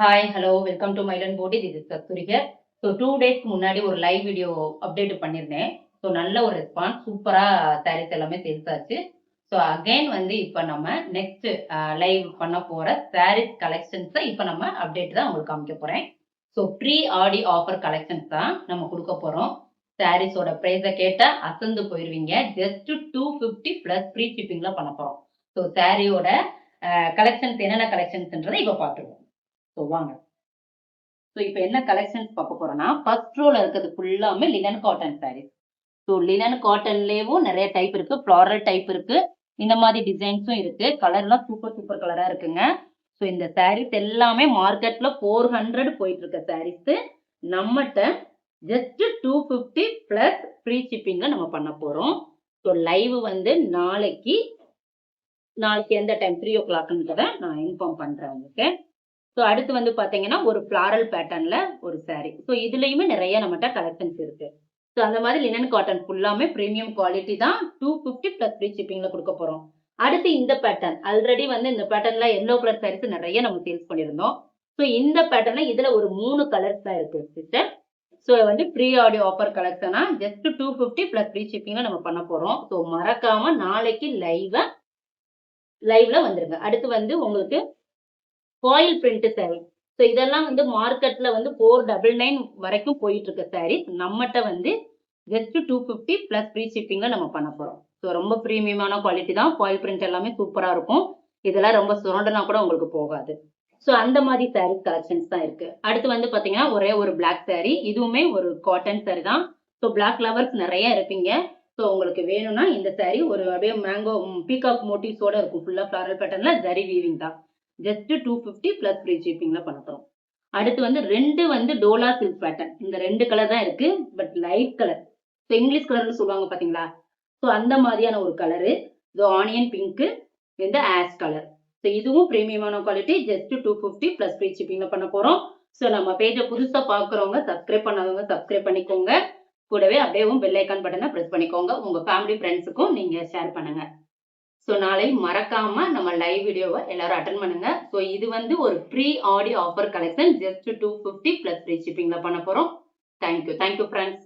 Hi, hello, welcome to மைலன் போடி. This is Kasturi here. So 2 டேஸ்க்கு முன்னாடி ஒரு லைவ் வீடியோ அப்டேட் பண்ணியிருந்தேன். ஸோ நல்ல ஒரு ரெஸ்பான்ஸ். சூப்பரா சாரீஸ் எல்லாமே சேல்ஸ் ஆச்சு. ஸோ அகைன் வந்து இப்ப நம்ம நெக்ஸ்ட் லைவ் பண்ண போற சாரீஸ் கலெக்ஷன்ஸ இப்ப நம்ம அப்டேட் தான் உங்களுக்கு காமிக்க போறேன். ஸோ ப்ரீ ஆடி ஆஃபர் கலெக்ஷன்ஸ் தான் நம்ம குடுக்க போறோம். சாரீஸோட பிரைஸ கேட்டா அசந்து போயிருவீங்க. ஜஸ்ட் 250 பிளஸ் ஃப்ரீ ஷிப்பிங்ல பண்ண போறோம். ஸோ சாரியோட கலெக்ஷன்ஸ் என்னென்ன கலெக்ஷன்ஸ்ன்றதை இப்ப பார்த்துருவோம். ஸோ வாங்க. ஸோ இப்போ என்ன கலெக்ஷன்ஸ் பார்க்க போறோம்னா, ஃபர்ஸ்ட் ரோல இருக்கிறது ஃபுல்லாமே linen cotton sarees. So linen காட்டன்லேயும் நிறைய டைப் இருக்கு. ஃப்ளாரல் டைப் இருக்கு. இந்த மாதிரி டிசைன்ஸும் இருக்கு. கலர்லாம் சூப்பர் சூப்பர் கலரா இருக்குங்க. ஸோ இந்த சாரீஸ் எல்லாமே மார்க்கெட்ல 400 போயிட்டு இருக்க சாரீஸ் நம்மகிட்ட ஜஸ்ட் 250 பிளஸ் ஃப்ரீ ஷிப்பிங்ல நம்ம பண்ண போறோம். ஸோ லைவ் வந்து நாளைக்கு எந்த டைம் 3 o'clockன்றதை நான் இன்ஃபார்ம் பண்றேன் உங்களுக்கு. ஸோ அடுத்து வந்து பாத்தீங்கன்னா ஒரு ஃபிளாரல் பேட்டர்ன்ல ஒரு சாரீ. ஸோ இதுலயுமே நிறைய நம்மகிட்ட கலெக்ஷன்ஸ் இருக்கு. ஸோ அந்த மாதிரி லினன் காட்டன் ஃபுல்லாமே பிரீமியம் குவாலிட்டி தான். 250 பிளஸ் ஃப்ரீ ஷிப்பிங்ல கொடுக்க போறோம். அடுத்து இந்த பேட்டர்ன் ஆல்ரெடி வந்து இந்த பேட்டர்ன்ல எல்லோ கலர் சாரீஸ் நிறைய நம்ம சேல்ஸ் பண்ணியிருந்தோம். ஸோ இந்த பேட்டர்ன்ல இதுல ஒரு 3 கலர்ஸ் தான் இருக்கு சிஸ்டர். ஸோ வந்து ப்ரீ ஆடியோ ஆஃபர் கலெக்ஷனா ஜஸ்ட் 250 பிளஸ் ஃப்ரீ ஷிப்பிங்ல நம்ம பண்ண போறோம். ஸோ மறக்காம நாளைக்கு லைவ்ல வந்துருங்க. அடுத்து வந்து உங்களுக்கு ஃபாயில் பிரிண்ட் சாரீ. ஸோ இதெல்லாம் வந்து மார்க்கெட்ல வந்து 499 வரைக்கும் போயிட்டு இருக்க சாரீஸ் நம்மகிட்ட வந்து ஜஸ்ட் 250 பிளஸ் ஃப்ரீ ஷிப்பிங்ல நம்ம பண்ண போறோம். ஸோ ரொம்ப பிரீமியமான குவாலிட்டி தான். ஃபாயில் பிரிண்ட் எல்லாமே சூப்பரா இருக்கும். இதெல்லாம் ரொம்ப சுரண்டனா கூட உங்களுக்கு போகாது. ஸோ அந்த மாதிரி சாரீஸ் கலெக்ஷன்ஸ் தான் இருக்கு. அடுத்து வந்து பாத்தீங்கன்னா ஒரே ஒரு பிளாக் சாரீ. இதுவுமே ஒரு காட்டன் சாரீ தான். ஸோ பிளாக் லவர்ஸ் நிறைய இருப்பீங்க. ஸோ உங்களுக்கு வேணும்னா இந்த சாரீ ஒரு அப்படியே மேங்கோ பீகாக் மோட்டிவ்ஸோட இருக்கும். ஃபுல்லா ஃபிளாரல் பேட்டர்ன்ல ஜரி வீவிங் தான். ஜஸ்ட் 250 பிளஸ் ஃப்ரீ ஷிப்பிங்ல பண்ண போறோம். அடுத்து வந்து ரெண்டு வந்து டோலா சில்க் பேட்டர்ன். இந்த 2 கலர் தான் இருக்கு. But light colour. So English கலர்னு சொல்லுவாங்க பாத்தீங்களா. ஸோ அந்த மாதிரியான ஒரு கலரு. ஸோ ஆனியன் பிங்க், இந்த ஆஷ் கலர். ஸோ இதுவும் பிரீமியமான குவாலிட்டி. ஜஸ்ட் 250 பிளஸ் ஃப்ரீ ஷிப்பிங்ல பண்ண போறோம். ஸோ நம்ம பேஜை புதுசா பாக்குறவங்க சப்ஸ்கிரைப் பண்ணாதவங்க சப்ஸ்கிரைப் பண்ணிக்கோங்க. கூடவே அப்படியே பெல் ஐக்கான் பட்டனை பிரஸ் பண்ணிக்கோங்க. உங்க ஃபேமிலி ஃப்ரெண்ட்ஸுக்கும் நீங்க ஷேர் பண்ணுங்க. ஸோ நாளை மறக்காம நம்ம லைவ் வீடியோவை எல்லாரும் அட்டன் பண்ணுங்க. ஸோ இது வந்து ஒரு ப்ரீ ஆடியோ offer collection. Just 250 plus free ஷிப்பிங்ல பண்ண போறோம். Thank you friends.